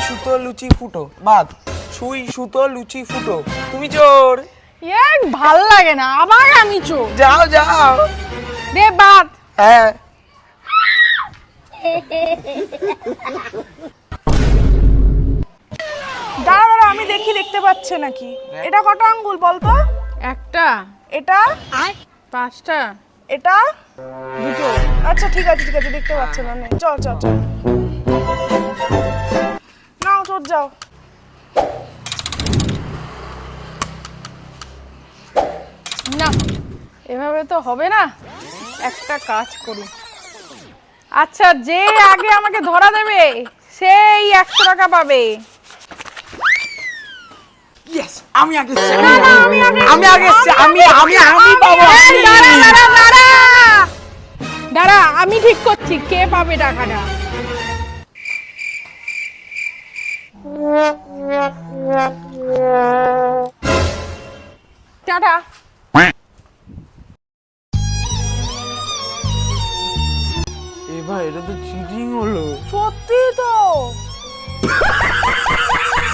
সুতো লুচি ফুটো বাদ। সুই সুতো লুচি ফুটো। তুমি চোর। ভাল লাগে না, আবার আমি চোর। যাও যাও। দে বাদ। হ্যাঁ। দাঁড়া দাঁড়া, আমি দেখি দেখতে পাচ্ছে নাকি। এটা কত আঙ্গুল বলতো? একটা, এটা, পাঁচটা, এটা দুটো। আচ্ছা ঠিক আছে ঠিক আছে, দেখতে পাচ্ছে না। নে, চল চল চল, নাও চোর যাও। না, এভাবে তো হবে না। একটা কাজ করি। আচ্ছা, যে আগে আমাকে ধরা দেবে সেই 100 টাকা পাবে। ইয়েস, আমি আগে এসেছি, না, না, আমি আগে আমি আগে এসেছি, আমি পাবো। এই, দাঁড়া দাঁড়া দাঁড়া দাঁড়া, আমি ঠিক করছি কে পাবে টাকাটা। টাটা। এ ভাই, এটা তো চিটিং হলো। সত্যি তো।